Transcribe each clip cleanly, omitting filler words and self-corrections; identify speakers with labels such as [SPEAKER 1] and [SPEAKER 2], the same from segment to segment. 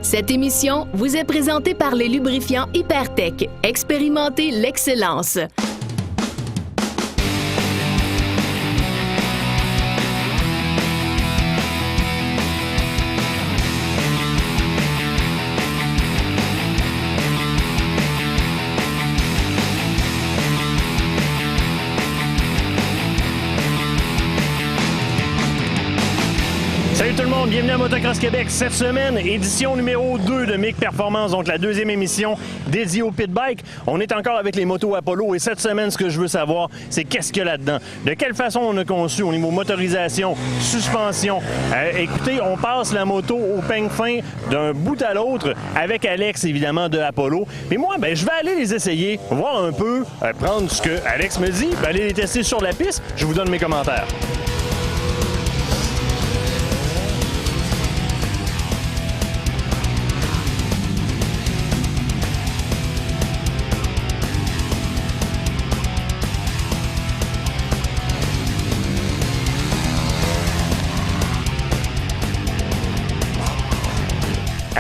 [SPEAKER 1] Cette émission vous est présentée par les lubrifiants Hypertech. Expérimentez l'excellence.
[SPEAKER 2] Salut tout le monde, bienvenue à Motocross Québec. Cette semaine, édition numéro 2 de MIC Performance, donc la deuxième émission dédiée au pit bike. On est encore avec les motos Apollo et cette semaine, ce que je veux savoir, c'est qu'est-ce qu'il y a là-dedans. De quelle façon on a conçu au niveau motorisation, suspension. Écoutez, on passe la moto au peigne fin d'un bout à l'autre avec Alex, évidemment, de Apollo. Mais moi, je vais aller les essayer, voir un peu, prendre ce que Alex me dit, aller les tester sur la piste. Je vous donne mes commentaires.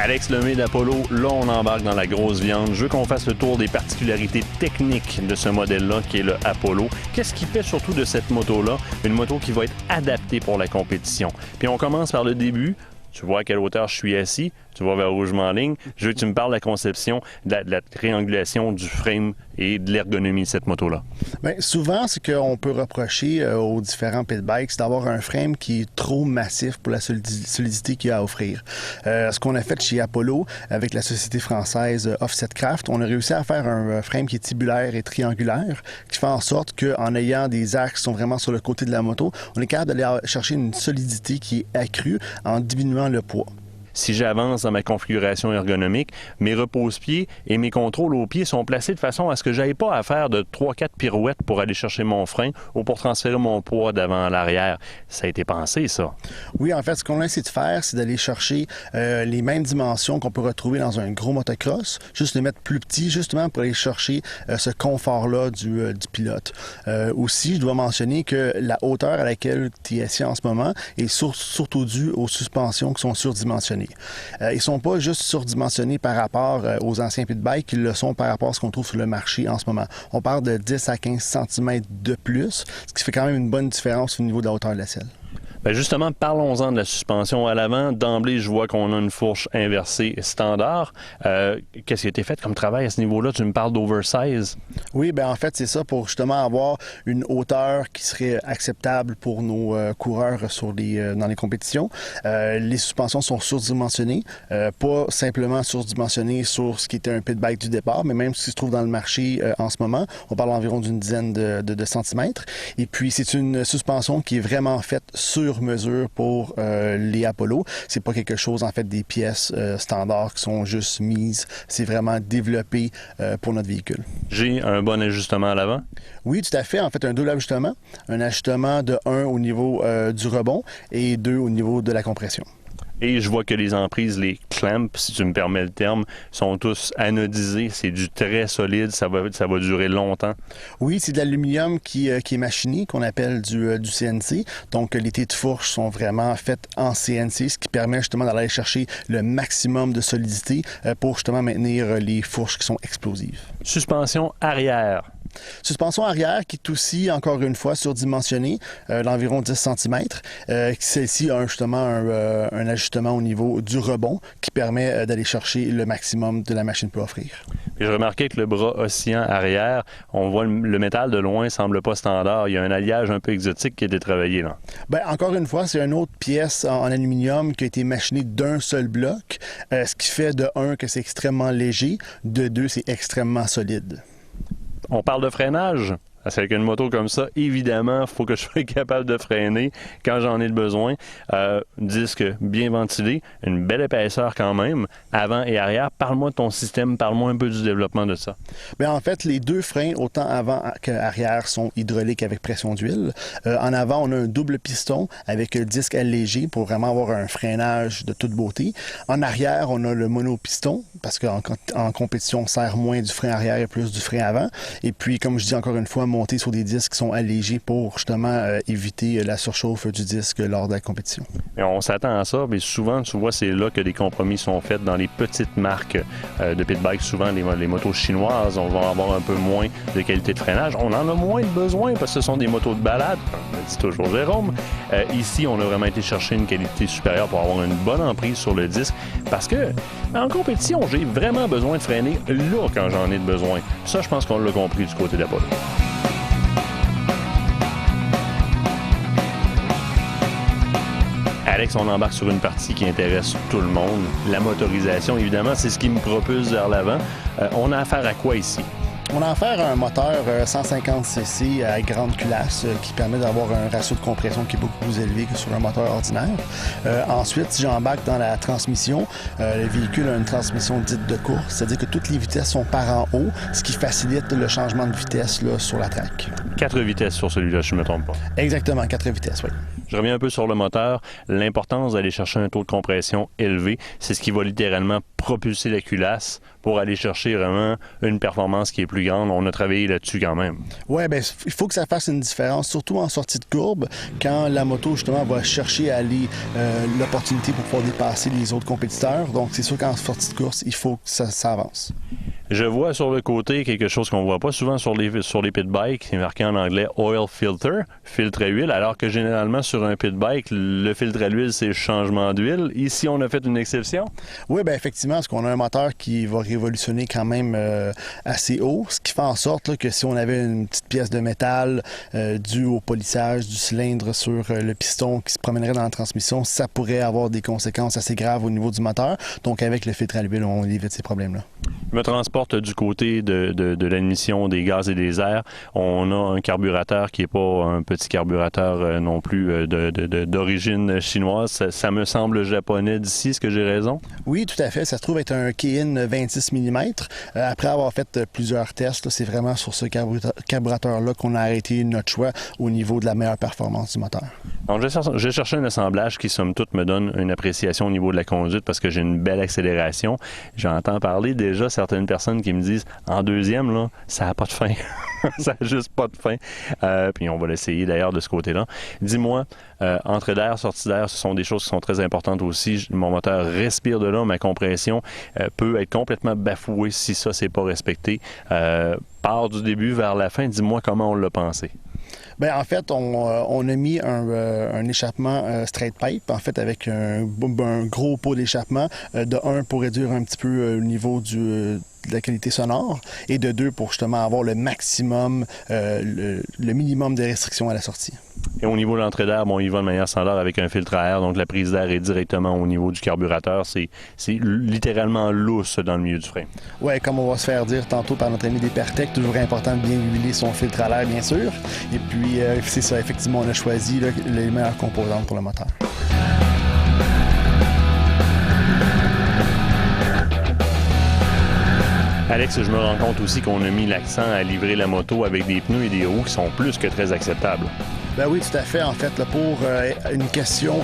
[SPEAKER 2] Alex Lemay d'Apollo, là on embarque dans la grosse viande. Je veux qu'on fasse le tour des particularités techniques de ce modèle-là qui est le Apollo. Qu'est-ce qui fait surtout de cette moto-là une moto qui va être adaptée pour la compétition? Puis on commence par le début. Tu vois à quelle hauteur je suis assis, tu vois vers où je m'enligne. Je veux que tu me parles de la conception, de la triangulation du frame et de l'ergonomie de cette moto-là.
[SPEAKER 3] Bien, souvent, ce qu'on peut reprocher aux différents pit bikes, c'est d'avoir un frame qui est trop massif pour la solidité qu'il y a à offrir. Ce qu'on a fait chez Apollo, avec la société française Offset Craft, on a réussi à faire un frame qui est tubulaire et triangulaire, qui fait en sorte qu'en ayant des axes qui sont vraiment sur le côté de la moto, on est capable d'aller chercher une solidité qui est accrue en diminuant le poids.
[SPEAKER 2] Si j'avance dans ma configuration ergonomique, mes repose-pieds et mes contrôles aux pieds sont placés de façon à ce que je n'aille pas à faire de 3-4 pirouettes pour aller chercher mon frein ou pour transférer mon poids d'avant à l'arrière. Ça a été pensé, ça?
[SPEAKER 3] Oui, en fait, ce qu'on a essayé de faire, c'est d'aller chercher les mêmes dimensions qu'on peut retrouver dans un gros motocross, juste les mettre plus petits, justement pour aller chercher ce confort-là du pilote. Aussi, je dois mentionner que la hauteur à laquelle tu es assis en ce moment est surtout due aux suspensions qui sont surdimensionnées. Ils ne sont pas juste surdimensionnés par rapport aux anciens pit bikes, ils le sont par rapport à ce qu'on trouve sur le marché en ce moment. On parle de 10 à 15 cm de plus, ce qui fait quand même une bonne différence au niveau de la hauteur de la selle.
[SPEAKER 2] Bien justement, parlons-en de la suspension à l'avant. D'emblée, je vois qu'on a une fourche inversée standard. Qu'est-ce qui a été fait comme travail à ce niveau-là? Tu me parles d'oversize?
[SPEAKER 3] Oui, bien en fait, c'est ça pour justement avoir une hauteur qui serait acceptable pour nos coureurs dans les compétitions. Les suspensions sont surdimensionnées, pas simplement surdimensionnées sur ce qui était un pit bike du départ, mais même ce qui se trouve dans le marché en ce moment. On parle environ d'une dizaine de centimètres. Et puis, c'est une suspension qui est vraiment faite sur mesure pour les Apollo. C'est pas quelque chose, en fait, des pièces standards qui sont juste mises. C'est vraiment développé pour notre véhicule.
[SPEAKER 2] J'ai un bon ajustement à l'avant?
[SPEAKER 3] Oui, tout à fait. En fait, un double ajustement. Un ajustement de 1 au niveau du rebond et 2 au niveau de la compression.
[SPEAKER 2] Et je vois que les emprises, les clamps, si tu me permets le terme, sont tous anodisés. C'est du très solide, ça va durer longtemps.
[SPEAKER 3] Oui, c'est de l'aluminium qui est machiné, qu'on appelle du CNC. Donc, les têtes de fourche sont vraiment faites en CNC, ce qui permet justement d'aller chercher le maximum de solidité pour justement maintenir les fourches qui sont explosives.
[SPEAKER 2] Suspension arrière.
[SPEAKER 3] Suspension arrière qui est aussi, encore une fois, surdimensionnée, d'environ 10 cm. Celle-ci a justement un ajustement au niveau du rebond qui permet d'aller chercher le maximum de la machine peut offrir.
[SPEAKER 2] J'ai remarqué que le bras oscillant arrière, on voit le métal de loin, semble pas standard. Il y a un alliage un peu exotique qui a été travaillé là.
[SPEAKER 3] Bien, encore une fois, c'est une autre pièce en aluminium qui a été machinée d'un seul bloc, ce qui fait de 1 que c'est extrêmement léger, de 2 c'est extrêmement solide.
[SPEAKER 2] On parle de freinage. Avec une moto comme ça, évidemment, il faut que je sois capable de freiner quand j'en ai le besoin. Disque bien ventilé, une belle épaisseur quand même, avant et arrière. Parle-moi de ton système, parle-moi un peu du développement de ça.
[SPEAKER 3] Bien, en fait, les deux freins, autant avant qu'arrière, sont hydrauliques avec pression d'huile. En avant, on a un double piston avec un disque allégé pour vraiment avoir un freinage de toute beauté. En arrière, on a le monopiston, parce qu'en compétition, on sert moins du frein arrière et plus du frein avant. Et puis, comme je dis encore une fois, monter sur des disques qui sont allégés pour justement éviter la surchauffe du disque lors de la compétition.
[SPEAKER 2] Et on s'attend à ça, mais souvent, tu vois, c'est là que des compromis sont faits dans les petites marques de pit bike. Souvent, les motos chinoises, on va avoir un peu moins de qualité de freinage. On en a moins de besoin parce que ce sont des motos de balade, comme dit toujours Jérôme. Ici, on a vraiment été chercher une qualité supérieure pour avoir une bonne emprise sur le disque parce que en compétition, j'ai vraiment besoin de freiner là quand j'en ai besoin. Ça, je pense qu'on l'a compris du côté d'Apollo. Alex, on embarque sur une partie qui intéresse tout le monde. La motorisation, évidemment, c'est ce qui me propulse vers l'avant. On a affaire à quoi ici?
[SPEAKER 3] On a affaire à un moteur 150cc à grande culasse qui permet d'avoir un ratio de compression qui est beaucoup plus élevé que sur un moteur ordinaire. Ensuite, si j'embarque dans la transmission, le véhicule a une transmission dite de course, c'est-à-dire que toutes les vitesses sont par en haut, ce qui facilite le changement de vitesse là, sur la track.
[SPEAKER 2] 4 vitesses sur celui-là, je ne me trompe pas.
[SPEAKER 3] Exactement, 4 vitesses, oui.
[SPEAKER 2] Je reviens un peu sur le moteur. L'importance d'aller chercher un taux de compression élevé, c'est ce qui va littéralement propulser la culasse pour aller chercher vraiment une performance qui est plus grande. On a travaillé là-dessus quand même.
[SPEAKER 3] Oui, bien, il faut que ça fasse une différence, surtout en sortie de courbe, quand la moto, justement, va chercher à aller l'opportunité pour pouvoir dépasser les autres compétiteurs. Donc, c'est sûr qu'en sortie de course, il faut que ça avance.
[SPEAKER 2] Je vois sur le côté quelque chose qu'on ne voit pas souvent sur les pit bikes. C'est marqué en anglais « oil filter », filtre à huile, alors que généralement sur un pit bike, le filtre à l'huile, c'est le changement d'huile. Ici, on a fait une exception.
[SPEAKER 3] Oui, bien effectivement, parce qu'on a un moteur qui va révolutionner quand même assez haut, ce qui fait en sorte là, que si on avait une petite pièce de métal due au polissage du cylindre sur le piston qui se promènerait dans la transmission, ça pourrait avoir des conséquences assez graves au niveau du moteur. Donc avec le filtre à l'huile, on évite ces problèmes-là.
[SPEAKER 2] Je me transporte du côté de l'émission des gaz et des airs. On a un carburateur qui n'est pas un petit carburateur non plus d'origine chinoise. Ça me semble japonais d'ici, est-ce que j'ai raison?
[SPEAKER 3] Oui, tout à fait. Ça se trouve être un Kiin 26 mm. Après avoir fait plusieurs tests, c'est vraiment sur ce carburateur-là qu'on a arrêté notre choix au niveau de la meilleure performance du moteur.
[SPEAKER 2] Donc, j'ai cherché un assemblage qui, somme toute, me donne une appréciation au niveau de la conduite parce que j'ai une belle accélération. J'entends parler déjà certaines personnes qui me disent en deuxième, là, ça n'a pas de fin. Ça n'a juste pas de fin. Puis on va l'essayer d'ailleurs de ce côté-là. Dis-moi, entrée d'air, sortie d'air, ce sont des choses qui sont très importantes aussi. Mon moteur respire de là, ma compression peut être complètement bafouée si ça, c'est pas respecté. Part du début vers la fin, dis-moi comment on l'a pensé.
[SPEAKER 3] Bien, en fait, on a mis un échappement straight pipe, en fait, avec un gros pot d'échappement, de 1 pour réduire un petit peu le niveau de la qualité sonore, et de 2 pour justement avoir le maximum, le minimum de restrictions à la sortie.
[SPEAKER 2] Et au niveau de l'entrée d'air, bon, il va de manière standard avec un filtre à air, donc la prise d'air est directement au niveau du carburateur. C'est littéralement lousse dans le milieu du frein.
[SPEAKER 3] Oui, comme on va se faire dire tantôt par notre ami d'Hypertech, toujours important de bien huiler son filtre à l'air, bien sûr. Et puis, c'est ça, effectivement, on a choisi là, les meilleures composantes pour le moteur.
[SPEAKER 2] Alex, je me rends compte aussi qu'on a mis l'accent à livrer la moto avec des pneus et des roues qui sont plus que très acceptables.
[SPEAKER 3] Ben oui, tout à fait. En fait, là, pour une question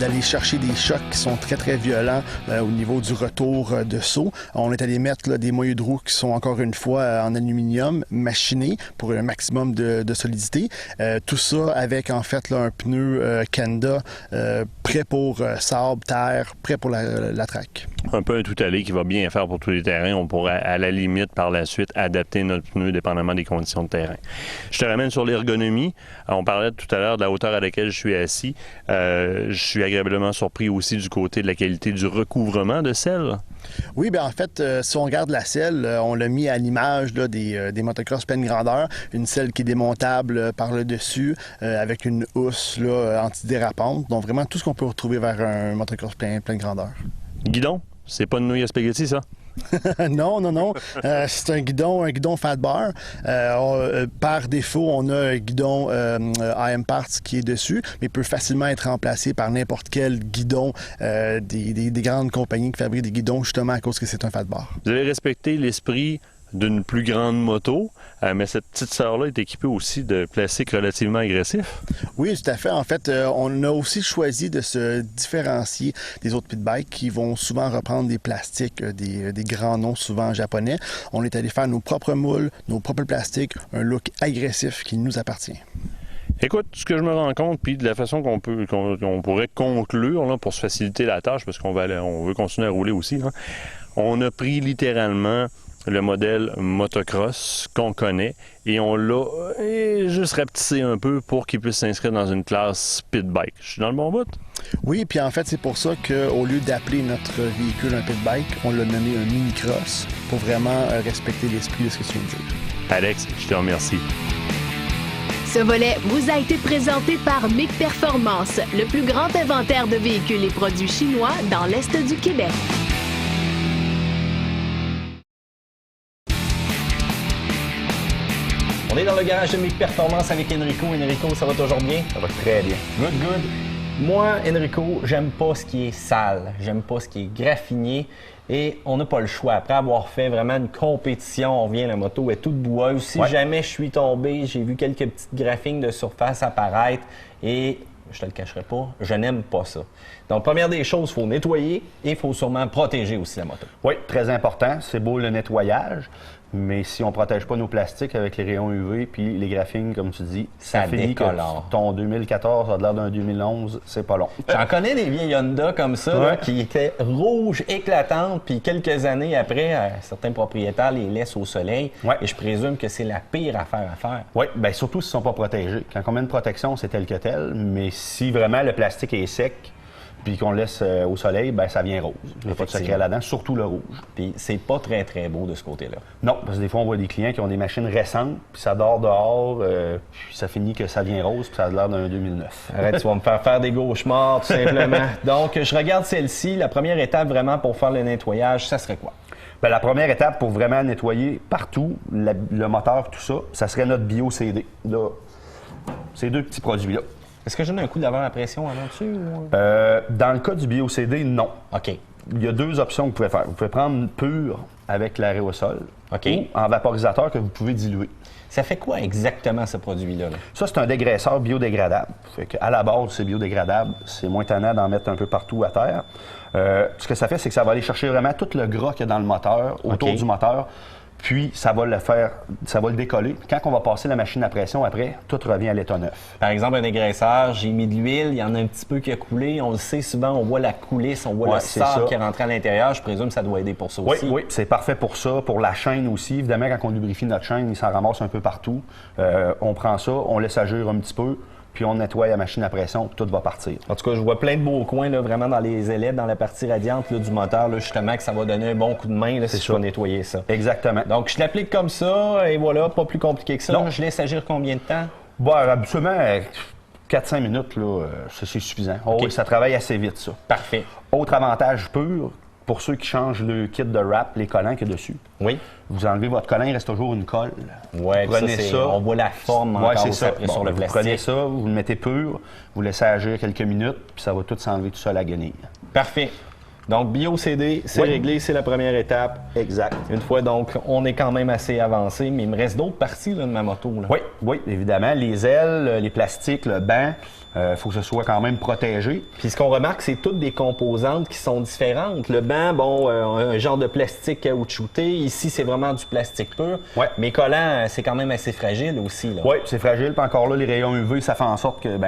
[SPEAKER 3] d'aller chercher des chocs qui sont très, très violents au niveau du retour de saut, on est allé mettre là, des moyeux de roues qui sont encore une fois en aluminium machinés pour un maximum de solidité. Tout ça avec en fait là, un pneu Kenda prêt pour sable, terre, prêt pour la track.
[SPEAKER 2] Un peu un tout-allé qui va bien faire pour tous les terrains. On pourrait à la limite par la suite adapter notre pneu dépendamment des conditions de terrain. Je te ramène sur l'ergonomie. On parlait tout à l'heure de la hauteur à laquelle je suis assis. Je suis agréablement surpris aussi du côté de la qualité du recouvrement de selle.
[SPEAKER 3] Oui, bien en fait, si on regarde la selle, on l'a mis à l'image là, des motocross pleine grandeur. Une selle qui est démontable par le dessus avec une housse là, antidérapante. Donc vraiment tout ce qu'on peut retrouver vers un motocross pleine grandeur.
[SPEAKER 2] Guidon, c'est pas une nouille à spaghetti, ça?
[SPEAKER 3] Non. C'est un guidon fat bar. Par défaut, on a un guidon IM Parts qui est dessus, mais peut facilement être remplacé par n'importe quel guidon des grandes compagnies qui fabriquent des guidons justement à cause que c'est un fat bar.
[SPEAKER 2] Vous avez respecté l'esprit d'une plus grande moto, mais cette petite sœur-là est équipée aussi de plastique relativement agressif.
[SPEAKER 3] Oui, tout à fait. En fait, on a aussi choisi de se différencier des autres pit bikes qui vont souvent reprendre des plastiques, des grands noms souvent japonais. On est allé faire nos propres moules, nos propres plastiques, un look agressif qui nous appartient.
[SPEAKER 2] Écoute, ce que je me rends compte, puis de la façon qu'on pourrait conclure là, pour se faciliter la tâche, parce qu'on veut continuer à rouler aussi, là, on a pris littéralement le modèle motocross qu'on connaît et on l'a juste rapetissé un peu pour qu'il puisse s'inscrire dans une classe pit bike. Je suis dans le bon bout?
[SPEAKER 3] Oui, puis en fait, c'est pour ça qu'au lieu d'appeler notre véhicule un pit bike, on l'a nommé un mini-cross pour vraiment respecter l'esprit de ce que tu viens de dire.
[SPEAKER 2] Alex, je te remercie.
[SPEAKER 1] Ce volet vous a été présenté par MiG Performance, le plus grand inventaire de véhicules et produits chinois dans l'Est du Québec.
[SPEAKER 4] On est dans le garage de MiG Performance avec Enrico. Enrico, ça va toujours bien?
[SPEAKER 5] Ça va très bien.
[SPEAKER 4] Good, good. Moi, Enrico, j'aime pas ce qui est sale. J'aime pas ce qui est graffiné. Et on n'a pas le choix. Après avoir fait vraiment une compétition, on revient, la moto est toute boueuse. Si jamais je suis tombé, j'ai vu quelques petites graphines de surface apparaître et je te le cacherai pas, je n'aime pas ça. Donc, première des choses, il faut nettoyer et il faut sûrement protéger aussi la moto.
[SPEAKER 5] Oui, très important. C'est beau le nettoyage, mais si on ne protège pas nos plastiques avec les rayons UV puis les graphines, comme tu dis, ça finit que ton 2014 a l'air d'un 2011, c'est pas long.
[SPEAKER 4] J'en connais des vieilles Honda comme ça, là, qui étaient rouges, éclatantes, puis quelques années après, certains propriétaires les laissent au soleil. Et je présume que c'est la pire affaire à faire.
[SPEAKER 5] Oui, bien surtout s'ils ne sont pas protégés. Quand on met une protection, c'est tel que tel, mais si vraiment le plastique est sec, puis qu'on le laisse au soleil, ben ça vient rose. Il n'y a pas de secret là-dedans, surtout le rouge.
[SPEAKER 4] Puis c'est pas très, très beau de ce côté-là.
[SPEAKER 5] Non, parce que des fois, on voit des clients qui ont des machines récentes, puis ça dort dehors, puis ça finit que ça vient rose, puis ça a l'air d'un 2009.
[SPEAKER 4] Arrête, tu vas me faire des cauchemars, tout simplement. Donc, je regarde celle-ci. La première étape, vraiment, pour faire le nettoyage, ça serait quoi?
[SPEAKER 5] Bien, la première étape pour vraiment nettoyer partout, le moteur, tout ça, ça serait notre BioCD. Là, ces deux petits produits-là.
[SPEAKER 4] Est-ce que je donne un coup d'avant à pression avant dessus? Ou...
[SPEAKER 5] dans le cas du BioCD, non.
[SPEAKER 4] OK.
[SPEAKER 5] Il y a deux options que vous pouvez faire. Vous pouvez prendre pur avec l'aérosol ou en vaporisateur que vous pouvez diluer.
[SPEAKER 4] Ça fait quoi exactement ce produit-là?
[SPEAKER 5] Ça, c'est un dégraisseur biodégradable. Fait qu'à la base, c'est biodégradable. C'est moins tannant d'en mettre un peu partout à terre. Ce que ça fait, c'est que ça va aller chercher vraiment tout le gras qu'il y a dans le moteur, autour du moteur. Puis, ça va le décoller. Quand on va passer la machine à pression après, tout revient à l'état neuf.
[SPEAKER 4] Par exemple, un dégraisseur, j'ai mis de l'huile, il y en a un petit peu qui a coulé. On le sait souvent, on voit la coulisse, on voit le sable qui est rentré à l'intérieur. Je présume que ça doit aider pour ça aussi.
[SPEAKER 5] Oui, c'est parfait pour ça. Pour la chaîne aussi. Évidemment, quand on lubrifie notre chaîne, il s'en ramasse un peu partout. On prend ça, on laisse agir un petit peu. Puis on nettoie la machine à pression, puis tout va partir.
[SPEAKER 4] En tout cas, je vois plein de beaux coins là, vraiment dans les ailettes, dans la partie radiante là, du moteur, là, justement, que ça va donner un bon coup de main là, si je vais nettoyer ça. Exactement. Donc, je l'applique comme ça, et voilà, pas plus compliqué que ça. Non. Je laisse agir combien de temps?
[SPEAKER 5] Bon, habituellement, 4-5 minutes, là, c'est suffisant. Okay. Ça travaille assez vite, ça.
[SPEAKER 4] Parfait.
[SPEAKER 5] Autre avantage pur, pour ceux qui changent le kit de wrap, les collants qu'il y a dessus.
[SPEAKER 4] Oui.
[SPEAKER 5] Vous enlevez votre collant, il reste toujours une colle.
[SPEAKER 4] Oui, prenez ça. On voit la forme encore
[SPEAKER 5] c'est ça.
[SPEAKER 4] Sur le plastique.
[SPEAKER 5] Vous prenez ça, vous le mettez pur, vous laissez agir quelques minutes, puis ça va tout s'enlever tout seul à la guenille.
[SPEAKER 4] Parfait. Donc, BioCD, c'est réglé, c'est la première étape.
[SPEAKER 5] Exact.
[SPEAKER 4] Une fois, donc, on est quand même assez avancé, mais il me reste d'autres parties là, de ma moto. Là.
[SPEAKER 5] Oui, évidemment. Les ailes, les plastiques, le banc, faut que ce soit quand même protégé.
[SPEAKER 4] Puis ce qu'on remarque, c'est toutes des composantes qui sont différentes. Le banc, bon, un genre de plastique caoutchouté. Ici, c'est vraiment du plastique pur.
[SPEAKER 5] Ouais.
[SPEAKER 4] Mais collant, c'est quand même assez fragile aussi.
[SPEAKER 5] Oui, c'est fragile. Puis encore là, les rayons UV, ça fait en sorte que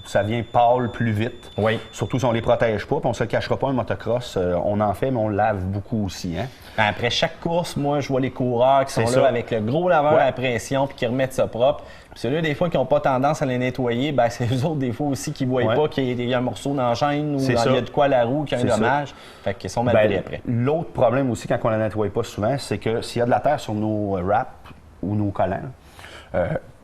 [SPEAKER 5] ça vient pâle plus vite.
[SPEAKER 4] Oui.
[SPEAKER 5] Surtout si on les protège pas. Puis on se le cachera pas, un motocross, on en fait, mais on le lave beaucoup aussi. Hein?
[SPEAKER 4] Après chaque course, moi, je vois les coureurs qui sont là avec le gros laveur à pression puis qui remettent ça propre. Puis ceux-là, des fois, qui n'ont pas tendance à les nettoyer, ben c'est eux autres, des fois aussi, qui ne voient pas qu'il y a un morceau dans la chaîne ou il y a de quoi à la roue, qu'il y a un dommage. Fait qu'ils sont mal pris après.
[SPEAKER 5] L'autre problème aussi, quand on ne la nettoie pas souvent, c'est que s'il y a de la terre sur nos wraps ou nos collants,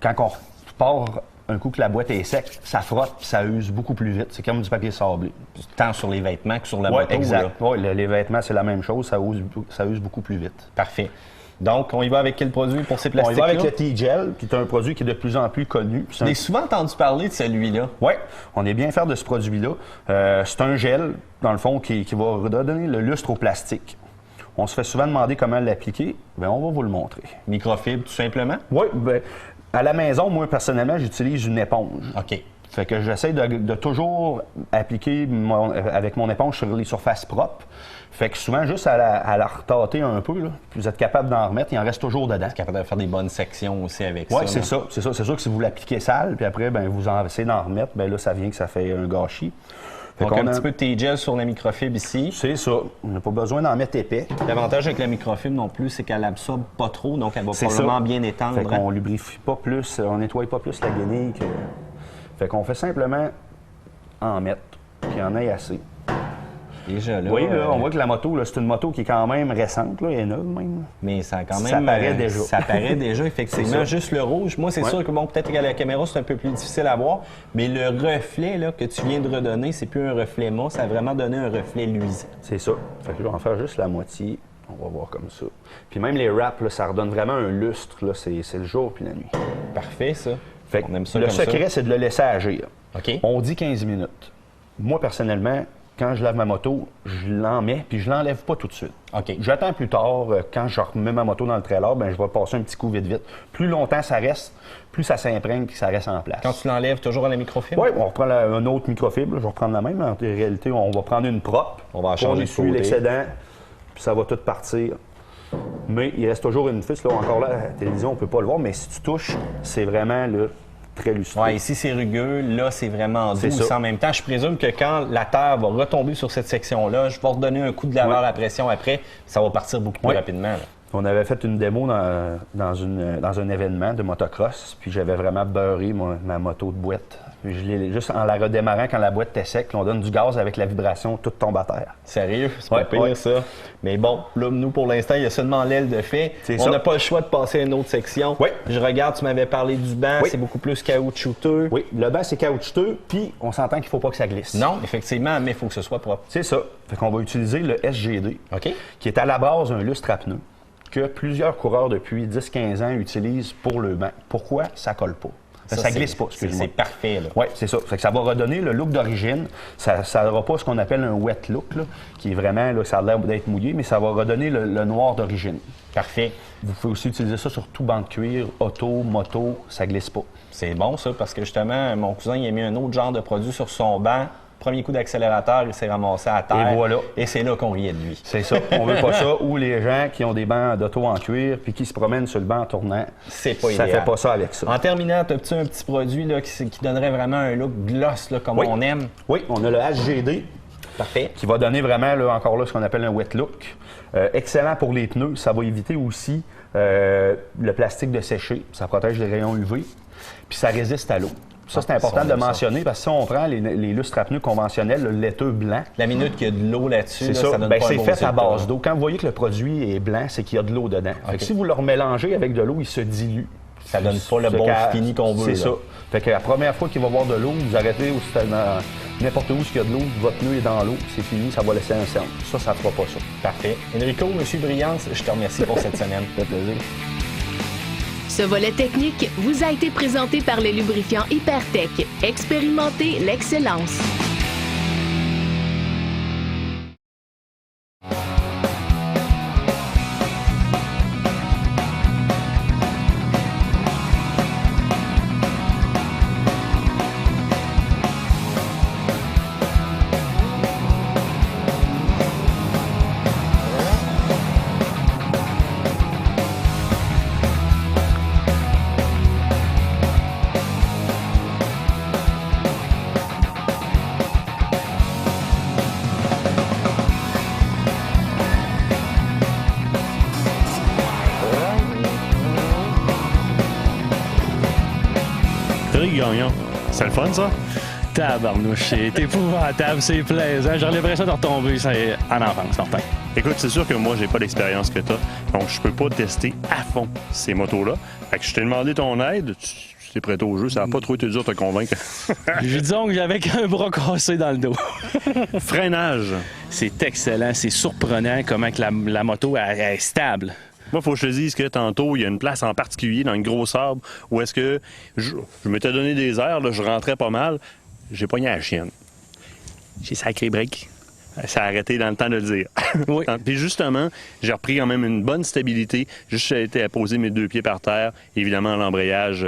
[SPEAKER 5] quand on part un coup que la boîte est sec, ça frotte puis ça use beaucoup plus vite. C'est comme du papier sablé.
[SPEAKER 4] Tant sur les vêtements que sur la moto.
[SPEAKER 5] Exact. Oui, les vêtements, c'est la même chose. Ça use beaucoup plus vite.
[SPEAKER 4] Parfait. Donc, on y va avec quel produit pour ces plastiques-là?
[SPEAKER 5] On y va avec le T-Gel, qui est un produit qui est de plus en plus connu.
[SPEAKER 4] J'ai souvent entendu parler de celui-là.
[SPEAKER 5] Oui, on est bien fiers de ce produit-là. C'est un gel, dans le fond, qui va redonner le lustre au plastique. On se fait souvent demander comment l'appliquer. Bien, on va vous le montrer.
[SPEAKER 4] Microfibre, tout simplement?
[SPEAKER 5] Oui, bien, à la maison, moi, personnellement, j'utilise une éponge.
[SPEAKER 4] OK.
[SPEAKER 5] Fait que j'essaie de toujours appliquer avec mon éponge sur les surfaces propres. Fait que souvent, juste à la retâter un peu, là, vous êtes capable d'en remettre, il en reste toujours dedans.
[SPEAKER 4] Capable de faire des bonnes sections aussi avec ça.
[SPEAKER 5] Oui, c'est ça. C'est sûr que si vous l'appliquez sale, puis après, ben, vous en essayez d'en remettre, bien là, ça vient que ça fait un gâchis. Fait
[SPEAKER 4] Donc, un petit peu de T-gel sur la microfibre ici.
[SPEAKER 5] C'est ça. On n'a pas besoin d'en mettre épais.
[SPEAKER 4] L'avantage avec la microfibre non plus, c'est qu'elle absorbe pas trop, donc elle va
[SPEAKER 5] C'est
[SPEAKER 4] probablement
[SPEAKER 5] ça.
[SPEAKER 4] bien étendre.
[SPEAKER 5] Fait qu'on lubrifie pas plus, on nettoie pas plus la guenille que... Fait qu'on fait simplement en mettre, qu'il y en ait assez.
[SPEAKER 4] Déjà là,
[SPEAKER 5] Oui, là, on voit que la moto, là, c'est une moto qui est quand même récente, là, elle est neuve même.
[SPEAKER 4] mais ça a quand même...
[SPEAKER 5] Ça paraît déjà.
[SPEAKER 4] Ça paraît déjà, effectivement.
[SPEAKER 5] ça.
[SPEAKER 4] Juste le rouge. Moi, c'est sûr que, bon, peut-être qu'à la caméra, c'est un peu plus difficile à voir, mais le reflet là, que tu viens de redonner, c'est plus un reflet mousse, ça a vraiment donné un reflet luisant.
[SPEAKER 5] C'est ça. Fait que là, on va faire juste la moitié. On va voir comme ça. Puis même les wraps, là, ça redonne vraiment un lustre. Là, c'est le jour puis la nuit.
[SPEAKER 4] Parfait, ça.
[SPEAKER 5] Fait que
[SPEAKER 4] On aime ça
[SPEAKER 5] le
[SPEAKER 4] comme ça.
[SPEAKER 5] secret, c'est de le laisser agir.
[SPEAKER 4] OK.
[SPEAKER 5] On dit 15 minutes. Moi, personnellement, quand je lave ma moto, je l'en mets, puis je l'enlève pas tout de suite.
[SPEAKER 4] OK.
[SPEAKER 5] J'attends plus tard, quand je remets ma moto dans le trailer, ben, je vais passer un petit coup vite. Plus longtemps ça reste, plus ça s'imprègne et ça reste en place.
[SPEAKER 4] Quand tu l'enlèves toujours à la microfibre?
[SPEAKER 5] Oui, on reprend un autre microfibre. Je vais reprendre la même. En réalité, on va prendre une propre.
[SPEAKER 4] On va en changer de
[SPEAKER 5] essuie
[SPEAKER 4] côté.
[SPEAKER 5] l'excédent, puis ça va tout partir. Mais il reste toujours une ficelle. Là, encore là, à la télévision, on ne peut pas le voir, mais si tu touches, c'est vraiment là, très lustreux.
[SPEAKER 4] Oui, ici c'est rugueux, là c'est vraiment doux.
[SPEAKER 5] C'est ça.
[SPEAKER 4] Aussi, en même temps, je présume que quand la terre va retomber sur cette section-là, je vais redonner un coup de laveur à pression après, ça va partir beaucoup plus rapidement. Là.
[SPEAKER 5] On avait fait une démo dans un événement de motocross, puis j'avais vraiment beurré ma moto de boîte. Puis juste en la redémarrant quand la boîte était sec, on donne du gaz avec la vibration, tout tombe à terre.
[SPEAKER 4] Sérieux? C'est pas pire ça. Mais bon, là, nous, pour l'instant, il y a seulement l'aile de fait.
[SPEAKER 5] C'est
[SPEAKER 4] On
[SPEAKER 5] ça.
[SPEAKER 4] n'a pas le choix de passer à une autre section.
[SPEAKER 5] Oui.
[SPEAKER 4] Je regarde, tu m'avais parlé du banc,
[SPEAKER 5] Oui.
[SPEAKER 4] c'est beaucoup plus caoutchouteux.
[SPEAKER 5] Oui, le banc, c'est caoutchouteux, puis on s'entend qu'il ne faut pas que ça glisse.
[SPEAKER 4] Non, effectivement, mais il faut que ce soit propre.
[SPEAKER 5] C'est ça. Fait qu'on va utiliser le SGD,
[SPEAKER 4] OK?
[SPEAKER 5] qui est à la base un lustre à pneus, que plusieurs coureurs depuis 10-15 ans utilisent pour le banc. Pourquoi? Ça colle pas. Ça glisse pas, excuse-moi.
[SPEAKER 4] C'est parfait, là.
[SPEAKER 5] Oui, c'est ça. Fait que ça va redonner le look d'origine. Ça n'aura pas ce qu'on appelle un wet look, là, qui est vraiment, là, ça a l'air d'être mouillé, mais ça va redonner le noir d'origine.
[SPEAKER 4] Parfait.
[SPEAKER 5] Vous pouvez aussi utiliser ça sur tout banc de cuir, auto, moto, ça glisse pas.
[SPEAKER 4] C'est bon, ça, parce que justement, mon cousin, il a mis un autre genre de produit sur son banc. Premier coup d'accélérateur, il s'est ramassé à terre.
[SPEAKER 5] Et voilà.
[SPEAKER 4] Et c'est là qu'on riait de lui.
[SPEAKER 5] C'est ça. On veut pas ça. Ou les gens qui ont des bancs d'auto en cuir puis qui se promènent sur le banc en tournant.
[SPEAKER 4] C'est pas
[SPEAKER 5] Ça
[SPEAKER 4] idéal.
[SPEAKER 5] fait pas ça avec ça.
[SPEAKER 4] En terminant, as-tu un petit produit là, qui donnerait vraiment un look gloss là, comme
[SPEAKER 5] Oui.
[SPEAKER 4] on aime?
[SPEAKER 5] Oui, on a le HGD
[SPEAKER 4] Parfait.
[SPEAKER 5] qui va donner vraiment, là, encore là, ce qu'on appelle un wet look. Excellent pour les pneus. Ça va éviter aussi le plastique de sécher. Ça protège les rayons UV. Puis ça résiste à l'eau. Ça, c'est important de mentionner parce que si on prend les lustres à pneus conventionnels, le laiteux blanc,
[SPEAKER 4] La minute qu'il y a de l'eau là-dessus,
[SPEAKER 5] c'est
[SPEAKER 4] là,
[SPEAKER 5] ça.
[SPEAKER 4] donne
[SPEAKER 5] Ben,
[SPEAKER 4] pas un
[SPEAKER 5] c'est
[SPEAKER 4] bon
[SPEAKER 5] fait à
[SPEAKER 4] résultat.
[SPEAKER 5] base d'eau. Quand vous voyez que le produit est blanc, c'est qu'il y a de l'eau dedans. Fait que si vous le remélangez avec de l'eau, il se dilue.
[SPEAKER 4] Ça donne pas le
[SPEAKER 5] Ce
[SPEAKER 4] bon
[SPEAKER 5] qu'a-
[SPEAKER 4] fini qu'on veut.
[SPEAKER 5] C'est
[SPEAKER 4] là.
[SPEAKER 5] ça. Fait que la première fois qu'il va voir de l'eau, vous arrêtez n'importe où il y a de l'eau, votre pneu est dans l'eau, c'est fini, ça va laisser un cercle. Ça ne fera pas ça.
[SPEAKER 4] Parfait. Enrico, Monsieur Brillance, je te remercie pour cette semaine.
[SPEAKER 5] Ça fait plaisir.
[SPEAKER 1] Ce volet technique vous a été présenté par le lubrifiant Hypertech. Expérimentez l'excellence.
[SPEAKER 2] Frédéric Gagnon, c'est le fun, ça?
[SPEAKER 6] Tabarnouche, c'est épouvantable, c'est plaisant. J'aurais l'impression de retomber en enfance, certain.
[SPEAKER 2] Écoute, c'est sûr que moi, j'ai pas l'expérience que t'as, donc je peux pas tester à fond ces motos-là. Fait que je t'ai demandé ton aide, tu t'es prêté au jeu, ça a pas trop été dur de te convaincre.
[SPEAKER 6] Disons que j'avais qu'un bras cassé dans le dos.
[SPEAKER 2] Freinage.
[SPEAKER 6] C'est excellent, c'est surprenant comment que la moto elle est stable.
[SPEAKER 2] Moi, il faut que je te dise que tantôt, il y a une place en particulier dans une grosse arbre où est-ce que je m'étais donné des airs, là, je rentrais pas mal, j'ai pogné à la chienne. J'ai sacré break. Ça a arrêté dans le temps de le dire.
[SPEAKER 6] Oui.
[SPEAKER 2] Puis justement, j'ai repris quand même une bonne stabilité. Juste j'ai été à poser mes 2 pieds par terre. Évidemment, l'embrayage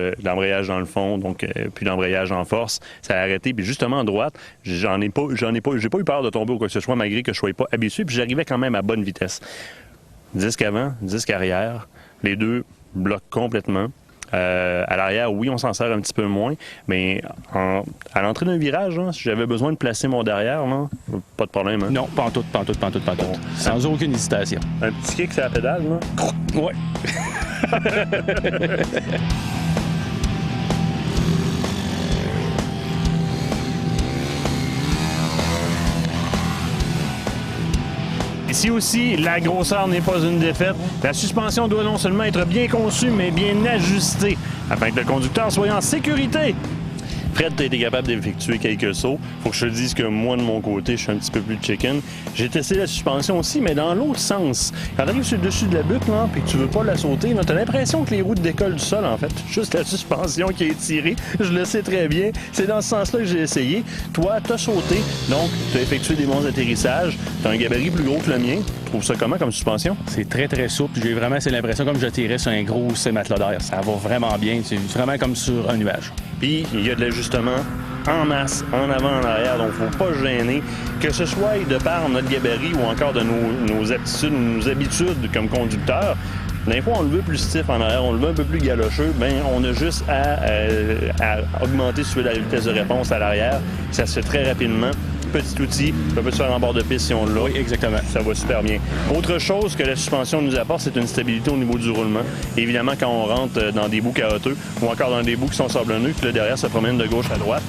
[SPEAKER 2] dans le fond, donc puis l'embrayage en force, ça a arrêté. Puis justement, en droite, j'ai pas eu peur de tomber ou quoi que ce soit, malgré que je sois pas habitué. Puis j'arrivais quand même à bonne vitesse. Disque avant, disque arrière, les deux bloquent complètement. À l'arrière, oui, on s'en sert un petit peu moins, mais à l'entrée d'un virage, là, si j'avais besoin de placer mon derrière, là, pas de problème. Hein?
[SPEAKER 6] Non, pas en tout. Sans aucune hésitation.
[SPEAKER 2] Un petit kick sur la pédale, là.
[SPEAKER 6] Ouais.
[SPEAKER 2] Ici aussi, la grosseur n'est pas une défaite. La suspension doit non seulement être bien conçue, mais bien ajustée, afin que le conducteur soit en sécurité. Fred, tu as été capable d'effectuer quelques sauts. Faut que je te dise que moi, de mon côté, je suis un petit peu plus chicken. J'ai testé la suspension aussi, mais dans l'autre sens. Quand tu arrives sur le dessus de la butte, là, puis que tu veux pas la sauter, tu as l'impression que les roues décollent du sol, en fait. Juste la suspension qui est tirée. Je le sais très bien. C'est dans ce sens-là que j'ai essayé. Toi, tu as sauté, donc tu as effectué des bons atterrissages. Tu as un gabarit plus gros que le mien. Tu trouves ça comment comme suspension?
[SPEAKER 6] C'est très, très souple. J'ai vraiment l'impression comme je tirais sur un gros matelas d'air. Ça va vraiment bien. C'est vraiment comme sur un nuage.
[SPEAKER 2] Puis, il y a de l'ajustement en masse, en avant, en arrière, donc il ne faut pas se gêner. Que ce soit de par notre gabarit ou encore de nos aptitudes ou nos habitudes comme conducteur, des fois, on le veut plus stiff en arrière, on le veut un peu plus galocheux, bien, on a juste à augmenter la vitesse de réponse à l'arrière. Ça se fait très rapidement. Petit outil, ça peut se faire en bord de piste si on l'a.
[SPEAKER 6] Oui, exactement.
[SPEAKER 2] Ça va super bien. Autre chose que la suspension nous apporte, c'est une stabilité au niveau du roulement. Évidemment, quand on rentre dans des bouts caoteux ou encore dans des bouts qui sont sablonneux, que le derrière se promène de gauche à droite,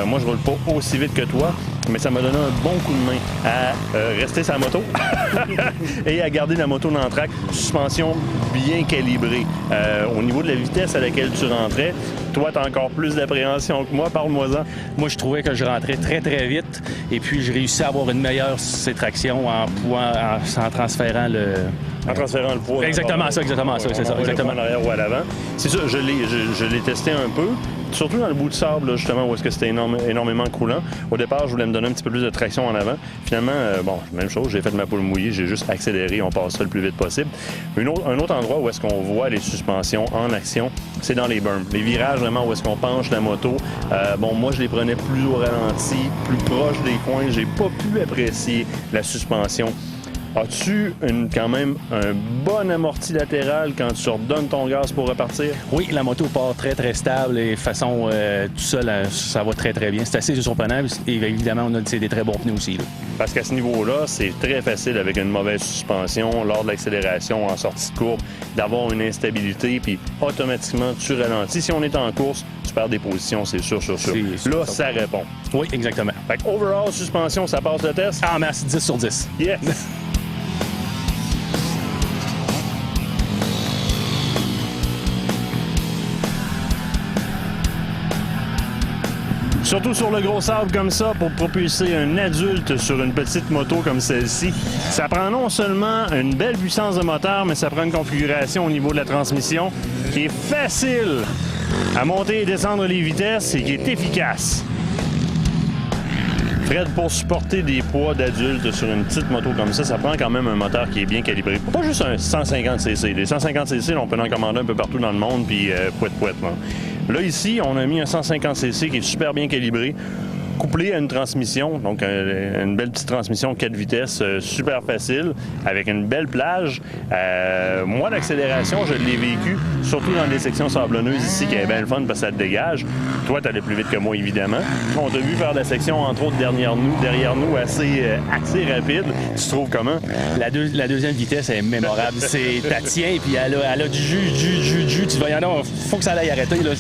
[SPEAKER 2] moi, je roule pas aussi vite que toi, mais ça m'a donné un bon coup de main à rester sur la moto et à garder la moto dans le track. Suspension bien calibrée. Au niveau de la vitesse à laquelle tu rentrais, toi, tu as encore plus d'appréhension que moi. Parle-moi-en.
[SPEAKER 6] Moi, je trouvais que je rentrais très, très vite. Et puis, j'ai réussi à avoir une meilleure traction en transférant le...
[SPEAKER 2] En transférant le poids.
[SPEAKER 6] Exactement ça.
[SPEAKER 2] Exactement. En arrière ou à l'avant. C'est ça, je l'ai testé un peu. Surtout dans le bout de sable, là, justement, où est-ce que c'était énormément coulant. Au départ, je voulais me donner un petit peu plus de traction en avant. Finalement, même chose, j'ai fait de ma poule mouillée, j'ai juste accéléré, on passe ça le plus vite possible. Un autre endroit où est-ce qu'on voit les suspensions en action, c'est dans les berms. Les virages, vraiment, où est-ce qu'on penche la moto. Moi, je les prenais plus au ralenti, plus proche des coins. J'ai pas pu apprécier la suspension. As-tu quand même un bon amorti latéral quand tu redonnes ton gaz pour repartir?
[SPEAKER 6] Oui, la moto part très, très stable et de façon tout seul, ça va très, très bien. C'est assez surprenant et évidemment, on a des très bons pneus aussi. Là.
[SPEAKER 2] Parce qu'à ce niveau-là, c'est très facile avec une mauvaise suspension, lors de l'accélération, en sortie de courbe, d'avoir une instabilité, puis automatiquement, tu ralentis. Si on est en course, tu perds des positions, c'est sûr. Là, ça répond.
[SPEAKER 6] Oui, exactement.
[SPEAKER 2] Fait que overall, suspension, ça passe le test?
[SPEAKER 6] Ah, merci, 10 sur 10.
[SPEAKER 2] Yes! Surtout sur le gros sable comme ça, pour propulser un adulte sur une petite moto comme celle-ci, ça prend non seulement une belle puissance de moteur, mais ça prend une configuration au niveau de la transmission qui est facile à monter et descendre les vitesses et qui est efficace. Fred, pour supporter des poids d'adultes sur une petite moto comme ça prend quand même un moteur qui est bien calibré. Pas juste un 150cc. Les 150cc, on peut en commander un peu partout dans le monde, puis pouet. Là, ici, on a mis un 150cc qui est super bien calibré, couplé à une transmission, donc une belle petite transmission 4 vitesses, super facile, avec une belle plage. Moi, l'accélération, je l'ai vécu, surtout dans des sections sablonneuses ici, qui est bien le fun parce que ça te dégage. Toi, tu allais plus vite que moi, évidemment. On t'a vu faire de la section, entre autres, derrière nous assez rapide. Tu trouves comment?
[SPEAKER 6] La deuxième vitesse est mémorable. T'as tiens, puis elle a du jus. Tu vas y aller, faut que ça aille arrêter. Là.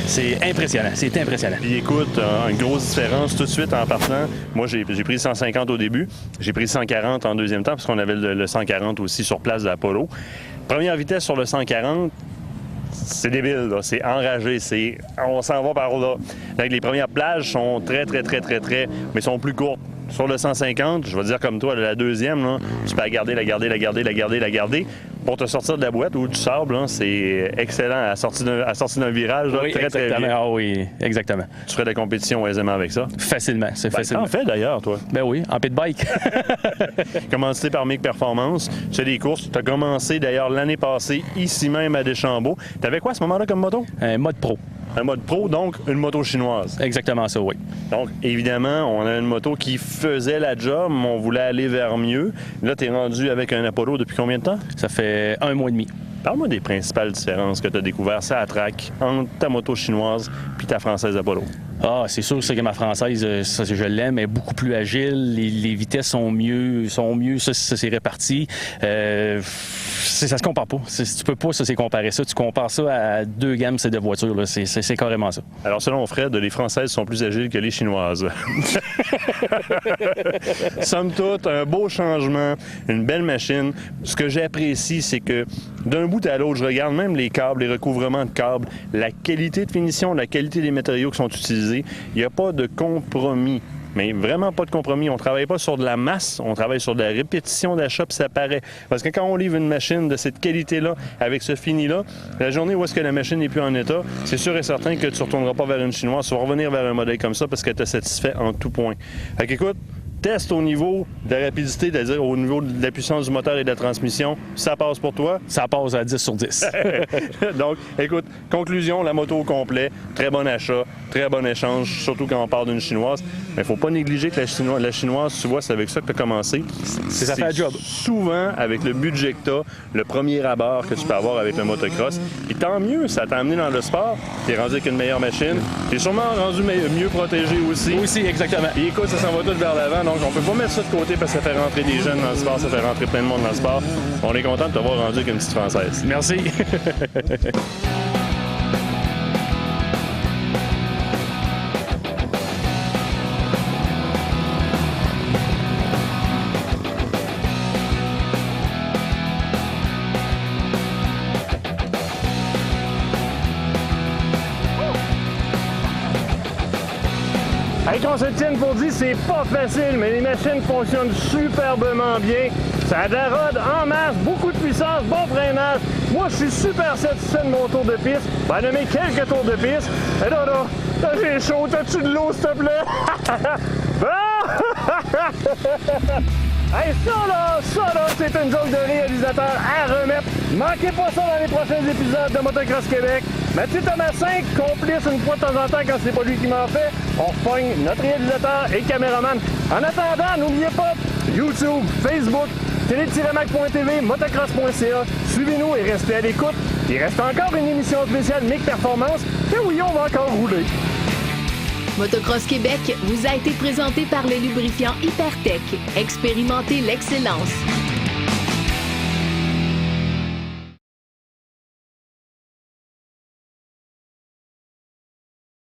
[SPEAKER 6] C'est impressionnant. C'est impressionnant.
[SPEAKER 2] Puis écoute, une grosse différence tout de suite en partant. Moi, j'ai pris 150 au début. J'ai pris 140 en deuxième temps parce qu'on avait le 140 aussi sur place de l'Apollo. Première vitesse sur le 140, c'est débile, là. C'est enragé. On s'en va par là. Donc, les premières plages sont très, mais sont plus courtes. Sur le 150, je vais dire comme toi, la deuxième, là, tu peux la garder. pour te sortir de la boîte ou du sable, hein, c'est excellent à sortir d'un virage. Là,
[SPEAKER 6] Oui,
[SPEAKER 2] très, très
[SPEAKER 6] exactement.
[SPEAKER 2] bien.
[SPEAKER 6] Ah oui, exactement.
[SPEAKER 2] Tu ferais de la compétition aisément avec ça?
[SPEAKER 6] Facilement, c'est facilement.
[SPEAKER 2] T'en fais d'ailleurs, toi.
[SPEAKER 6] Ben oui, en pit bike.
[SPEAKER 2] Commencé par MIG Performance, tu fais des courses. Tu as commencé d'ailleurs l'année passée, ici même à Deschambault. T'avais quoi à ce moment-là comme moto?
[SPEAKER 6] Un mode pro.
[SPEAKER 2] Un mode pro, donc une moto chinoise.
[SPEAKER 6] Exactement ça, oui.
[SPEAKER 2] Donc, évidemment, on a une moto qui faisait la job, mais on voulait aller vers mieux. Là, tu es rendu avec un Apollo depuis combien de temps?
[SPEAKER 6] Ça fait 1 mois et demi.
[SPEAKER 2] Parle-moi des principales différences que tu as découvertes ça à track entre ta moto chinoise puis ta française Apollo.
[SPEAKER 6] Ah, c'est sûr que ma française, ça, je l'aime, elle est beaucoup plus agile, les vitesses sont mieux, ça c'est réparti. Ça se compare pas. Tu peux pas comparer ça. Tu compares ça à 2 gammes de voitures, là. C'est carrément ça.
[SPEAKER 2] Alors, selon Fred, les Françaises sont plus agiles que les Chinoises. Somme toute, un beau changement, une belle machine. Ce que j'apprécie, c'est que d'un bout à l'autre, je regarde même les câbles, les recouvrements de câbles, la qualité de finition, la qualité des matériaux qui sont utilisés. Il n'y a pas de compromis. Mais vraiment pas de compromis. On ne travaille pas sur de la masse, on travaille sur de la répétition d'achat, puis ça paraît. Parce que quand on livre une machine de cette qualité-là, avec ce fini-là, la journée où est-ce que la machine n'est plus en état, c'est sûr et certain que tu ne retourneras pas vers une chinoise, tu vas revenir vers un modèle comme ça parce qu'elle t'a satisfait en tout point. Fait qu'écoute, test au niveau de la rapidité, c'est-à-dire au niveau de la puissance du moteur et de la transmission, ça passe pour toi?
[SPEAKER 6] Ça passe à 10 sur 10.
[SPEAKER 2] Donc, écoute, conclusion, la moto au complet, très bon achat, très bon échange, surtout quand on parle d'une chinoise. Mais il ne faut pas négliger que la chinoise, tu vois, c'est avec ça que tu as commencé.
[SPEAKER 6] Ça fait un job.
[SPEAKER 2] Souvent, avec le budget que tu as, le premier abord que tu peux avoir avec le motocross. Et tant mieux, ça t'a amené dans le sport. Tu es rendu avec une meilleure machine. Tu es sûrement rendu mieux protégé aussi.
[SPEAKER 6] Aussi, exactement.
[SPEAKER 2] Et écoute, ça s'en va tout vers l'avant. Donc, on peut pas mettre ça de côté parce que ça fait rentrer des jeunes dans le sport, ça fait rentrer plein de monde dans le sport. On est content de t'avoir rendu avec une petite Française.
[SPEAKER 6] Merci.
[SPEAKER 2] Hey, qu'on se tienne pour dire, c'est pas facile, mais les machines fonctionnent superbement bien. Ça dérode en masse, beaucoup de puissance, bon freinage. Moi, je suis super satisfait de mon tour de piste. Ben, de mes quelques tours de piste. Et là, j'ai chaud. T'as-tu de l'eau, s'il te plaît? Hey, ça là, c'est une joke de réalisateur à remettre. Manquez pas ça dans les prochains épisodes de Motocross Québec. Mathieu Thomasin, complice une fois de temps en temps quand c'est pas lui qui m'en fait. On repogne notre réalisateur et caméraman. En attendant, n'oubliez pas YouTube, Facebook, télé-mac.tv, motocross.ca. Suivez-nous et restez à l'écoute. Il reste encore une émission spéciale MIG Performance. Et oui, on va encore rouler.
[SPEAKER 1] Motocross Québec vous a été présenté par le lubrifiant Hypertech. Expérimentez l'excellence.